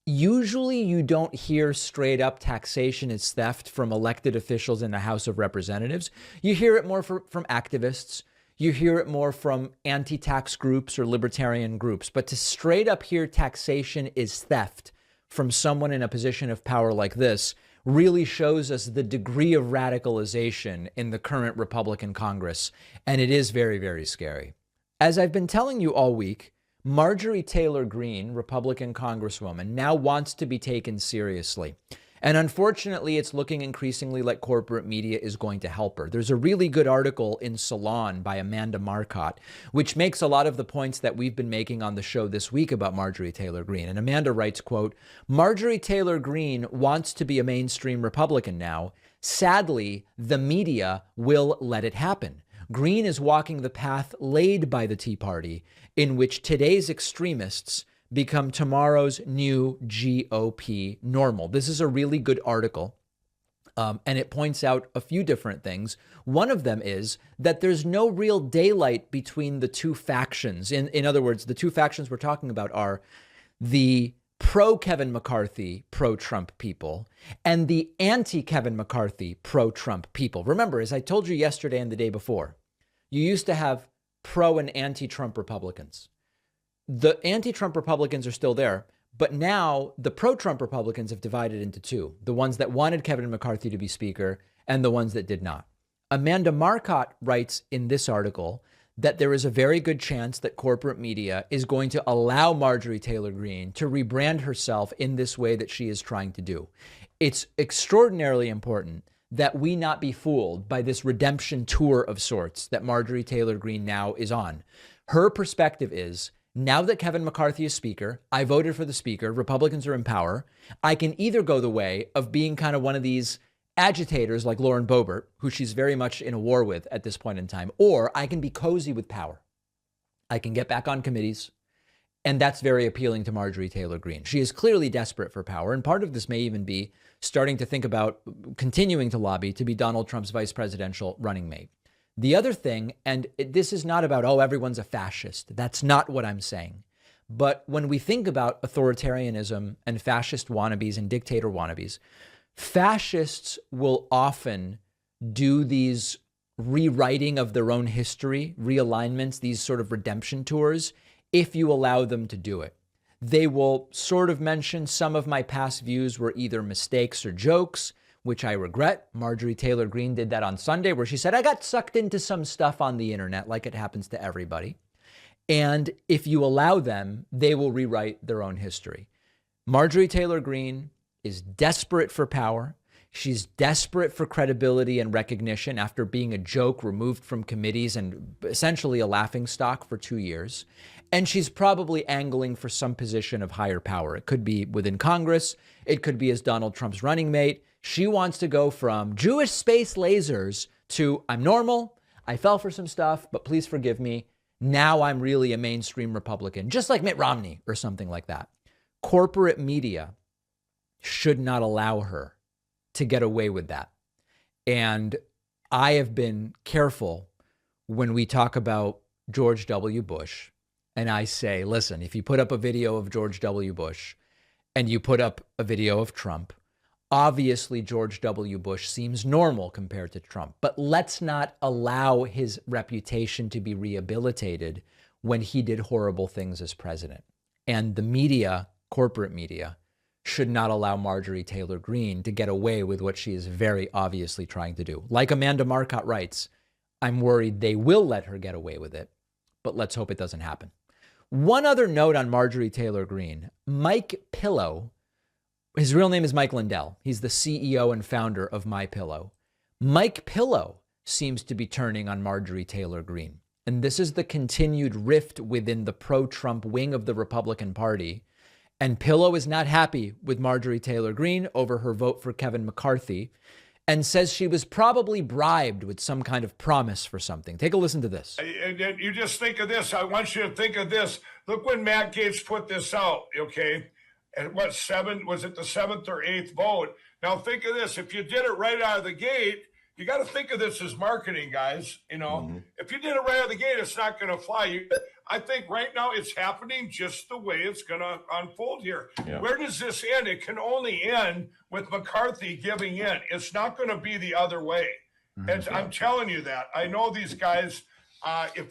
Usually you don't hear straight up taxation is theft from elected officials in the House of Representatives. You hear it more from activists. You hear it more from anti-tax groups or libertarian groups. But to straight up hear taxation is theft from someone in a position of power like this really shows us the degree of radicalization in the current Republican Congress. And it is very, very scary. As I've been telling you all week, Marjorie Taylor Greene, Republican Congresswoman, now wants to be taken seriously. And unfortunately, it's looking increasingly like corporate media is going to help her. There's a really good article in Salon by Amanda Marcotte, which makes a lot of the points that we've been making on the show this week about Marjorie Taylor Greene. And Amanda writes, quote, Marjorie Taylor Greene wants to be a mainstream Republican now. Sadly, the media will let it happen. Greene is walking the path laid by the Tea Party, in which today's extremists become tomorrow's new GOP normal. This is a really good article, and it points out a few different things. One of them is that there's no real daylight between the two factions. In other words, the two factions we're talking about are the pro-Kevin McCarthy, pro-Trump people, and the anti-Kevin McCarthy, pro-Trump people. Remember, as I told you yesterday and the day before, you used to have pro and anti-Trump Republicans. The anti-Trump Republicans are still there, but now the pro-Trump Republicans have divided into two, the ones that wanted Kevin McCarthy to be speaker and the ones that did not. Amanda Marcotte writes in this article that there is a very good chance that corporate media is going to allow Marjorie Taylor Greene to rebrand herself in this way that she is trying to do. It's extraordinarily important that we not be fooled by this redemption tour of sorts that Marjorie Taylor Greene now is on. Her perspective is, now that Kevin McCarthy is speaker, I voted for the speaker, Republicans are in power, I can either go the way of being kind of one of these agitators like Lauren Boebert, who she's very much in a war with at this point in time, or I can be cozy with power. I can get back on committees, and that's very appealing to Marjorie Taylor Greene. She is clearly desperate for power, and part of this may even be starting to think about continuing to lobby to be Donald Trump's vice presidential running mate. The other thing, and this is not about, oh, everyone's a fascist. That's not what I'm saying. But when we think about authoritarianism and fascist wannabes and dictator wannabes, fascists will often do these rewriting of their own history, realignments, these sort of redemption tours, if you allow them to do it. They will sort of mention some of my past views were either mistakes or jokes, which I regret. Marjorie Taylor Greene did that on Sunday, where she said, I got sucked into some stuff on the internet, like it happens to everybody. And if you allow them, they will rewrite their own history. Marjorie Taylor Greene is desperate for power. She's desperate for credibility and recognition after being a joke removed from committees and essentially a laughingstock for 2 years. And she's probably angling for some position of higher power. It could be within Congress. It could be as Donald Trump's running mate. She wants to go from Jewish space lasers to I'm normal, I fell for some stuff, but please forgive me. Now I'm really a mainstream Republican, just like Mitt Romney or something like that. Corporate media should not allow her to get away with that. And I have been careful when we talk about George W. Bush. And I say, listen, if you put up a video of George W. Bush and you put up a video of Trump, obviously George W. Bush seems normal compared to Trump. But let's not allow his reputation to be rehabilitated when he did horrible things as president. And the media, corporate media, should not allow Marjorie Taylor Greene to get away with what she is very obviously trying to do. Like Amanda Marcotte writes, I'm worried they will let her get away with it, but let's hope it doesn't happen. One other note on Marjorie Taylor Greene. MyPillow, his real name is Mike Lindell. He's the CEO and founder of MyPillow. MyPillow seems to be turning on Marjorie Taylor Greene. And this is the continued rift within the pro-Trump wing of the Republican Party. And Pillow is not happy with Marjorie Taylor Greene over her vote for Kevin McCarthy and says she was probably bribed with some kind of promise for something. Take a listen to this. And you just think of this. I want you to think of this. Look when Matt Gaetz put this out, okay? And what, was it the 7th or 8th vote? Now think of this. If you did it right out of the gate, you got to think of this as marketing, guys. You know, if you did it right out of the gate, it's not going to fly. I think right now it's happening just the way it's going to unfold here. Yeah. Where does this end? It can only end with McCarthy giving in. It's not going to be the other way. And I'm telling you that. I know these guys. If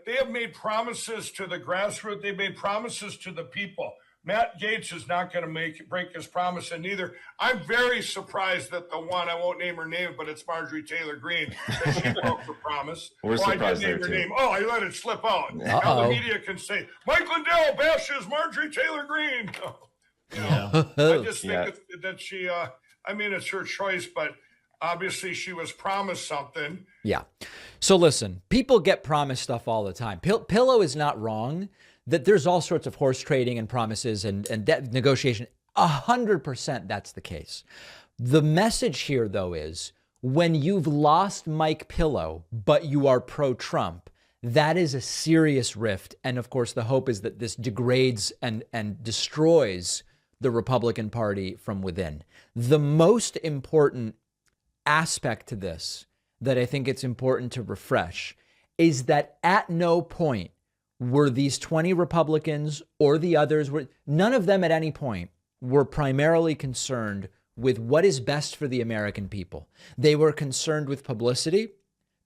they have made promises to the grassroots, they made promises to the people. Matt Gaetz is not going to break his promise, and neither. I'm very surprised that the one, I won't name her name, but it's Marjorie Taylor Greene, that she broke her promise. We're surprised I didn't name her name. Oh, I let it slip out. Now the media can say, Mike Lindell bashes Marjorie Taylor Greene. I just think that she, I mean, it's her choice, but obviously she was promised something. Yeah. So listen, people get promised stuff all the time. Pillow is not wrong that there's all sorts of horse trading and promises and debt negotiation. 100% that's the case. The message here, though, is when you've lost MyPillow, but you are pro-Trump, that is a serious rift. And of course, the hope is that this degrades and destroys the Republican Party from within. The most important aspect to this that I think it's important to refresh is that at no point were these 20 Republicans or the others, none of them at any point were primarily concerned with what is best for the American people. They were concerned with publicity.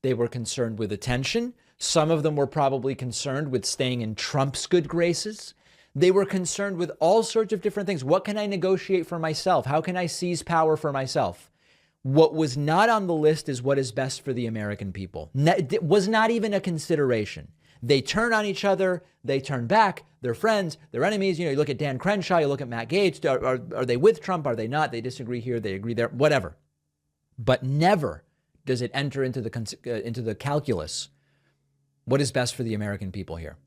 They were concerned with attention. Some of them were probably concerned with staying in Trump's good graces. They were concerned with all sorts of different things. What can I negotiate for myself? How can I seize power for myself? What was not on the list is what is best for the American people. It was not even a consideration. They turn on each other. They turn back. They're friends. They're enemies. You look at Dan Crenshaw. You look at Matt Gaetz. Are they with Trump? Are they not? They disagree here. They agree there. Whatever. But never does it enter into the calculus what is best for the American people here.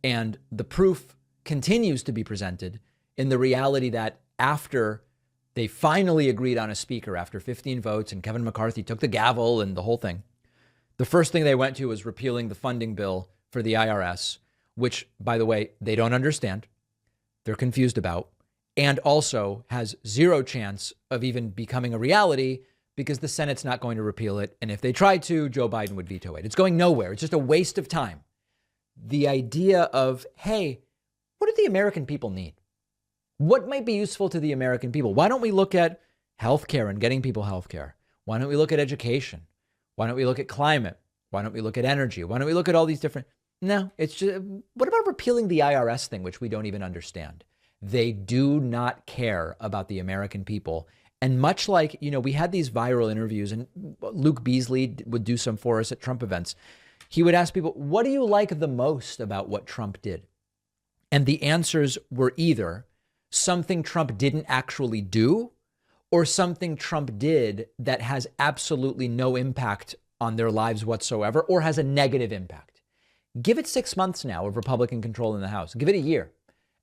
And the proof continues to be presented in the reality that after they finally agreed on a speaker, after 15 votes and Kevin McCarthy took the gavel and the whole thing, the first thing they went to was repealing the funding bill for the IRS, which, by the way, they don't understand. They're confused about, and also has zero chance of even becoming a reality because the Senate's not going to repeal it. And if they tried to, Joe Biden would veto it. It's going nowhere. It's just a waste of time. The idea of, hey, what do the American people need? What might be useful to the American people? Why don't we look at healthcare and getting people healthcare? Why don't we look at education? Why don't we look at climate? Why don't we look at energy? Why don't we look at all these different... No, it's just, what about repealing the IRS thing, which we don't even understand? They do not care about the American people. And much like, we had these viral interviews, and Luke Beasley would do some for us at Trump events. He would ask people, what do you like the most about what Trump did? And the answers were either something Trump didn't actually do or something Trump did that has absolutely no impact on their lives whatsoever or has a negative impact. Give it 6 months now of Republican control in the House. Give it a year.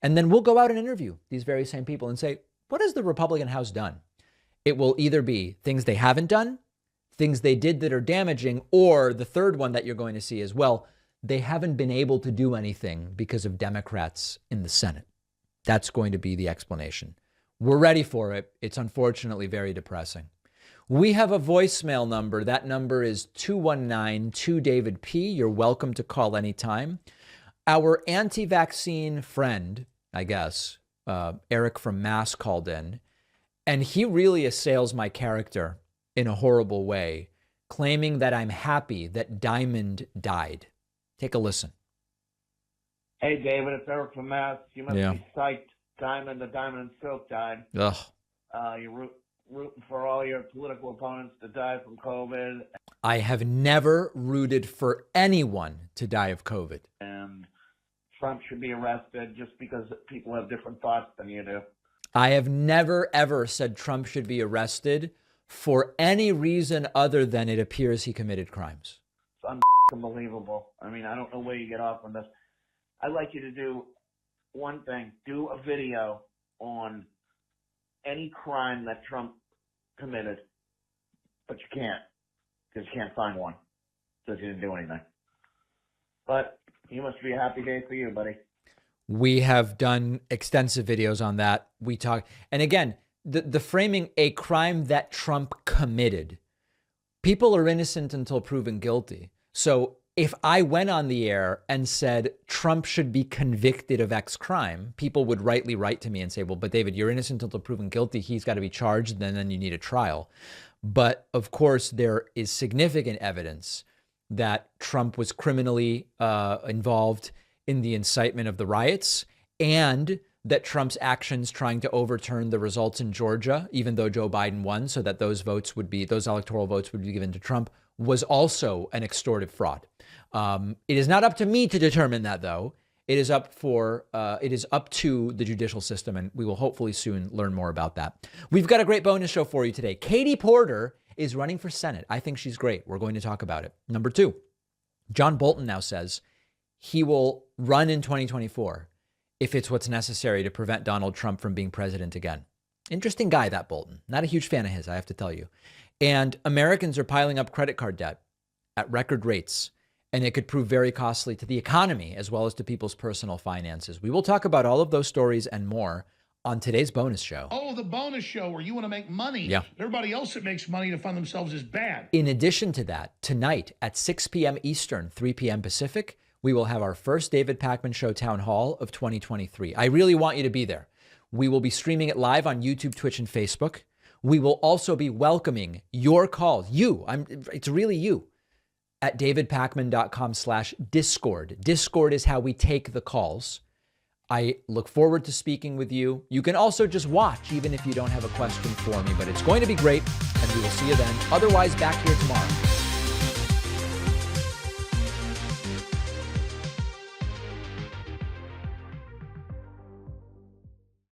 And then we'll go out and interview these very same people and say, what has the Republican House done? It will either be things they haven't done, things they did that are damaging, or the third one that you're going to see is, well, they haven't been able to do anything because of Democrats in the Senate. That's going to be the explanation. We're ready for it. It's unfortunately very depressing. We have a voicemail number. That number is 219-2-DAVID-P. You're welcome to call anytime. Our anti-vaccine friend, I guess, Eric from Mass called in, and he really assails my character in a horrible way, claiming that I'm happy that Diamond died. Take a listen. Hey, David, it's Eric from Mass. You must be psyched. The Diamond and Silk died. Ugh. You're rooting for all your political opponents to die from COVID. I have never rooted for anyone to die of COVID. And Trump should be arrested just because people have different thoughts than you do. I have never, ever said Trump should be arrested for any reason other than it appears he committed crimes. It's unbelievable. I mean, I don't know where you get off on this. I'd like you to do one thing. Do a video on any crime that Trump committed, but you can't, because you can't find one, because he didn't do anything. But you must be a happy day for you, buddy. We have done extensive videos on that. We talk, and again, the framing, a crime that Trump committed. People are innocent until proven guilty. So if I went on the air and said Trump should be convicted of X crime, people would rightly write to me and say, well, but David, you're innocent until proven guilty. He's got to be charged, and then you need a trial. But of course, there is significant evidence that Trump was criminally involved in the incitement of the riots, and that Trump's actions trying to overturn the results in Georgia, even though Joe Biden won, so that those electoral votes would be given to Trump, was also an extortive fraud. It is not up to me to determine that, though. It is up to the judicial system, and we will hopefully soon learn more about that. We've got a great bonus show for you today. Katie Porter is running for Senate. I think she's great. We're going to talk about it. Number 2, John Bolton now says he will run in 2024 if it's what's necessary to prevent Donald Trump from being president again. Interesting guy, that Bolton. Not a huge fan of his, I have to tell you. And Americans are piling up credit card debt at record rates, and it could prove very costly to the economy as well as to people's personal finances. We will talk about all of those stories and more on today's bonus show. Oh, the bonus show where you want to make money. Yeah. Everybody else that makes money to fund themselves is bad. In addition to that, tonight at 6 p.m. Eastern, 3 p.m. Pacific, we will have our first David Pakman Show Town Hall of 2023. I really want you to be there. We will be streaming it live on YouTube, Twitch, and Facebook. We will also be welcoming your calls. It's really you. At davidpakman.com/Discord. Discord is how we take the calls. I look forward to speaking with you. You can also just watch, even if you don't have a question for me, but it's going to be great, and we will see you then. Otherwise, back here tomorrow.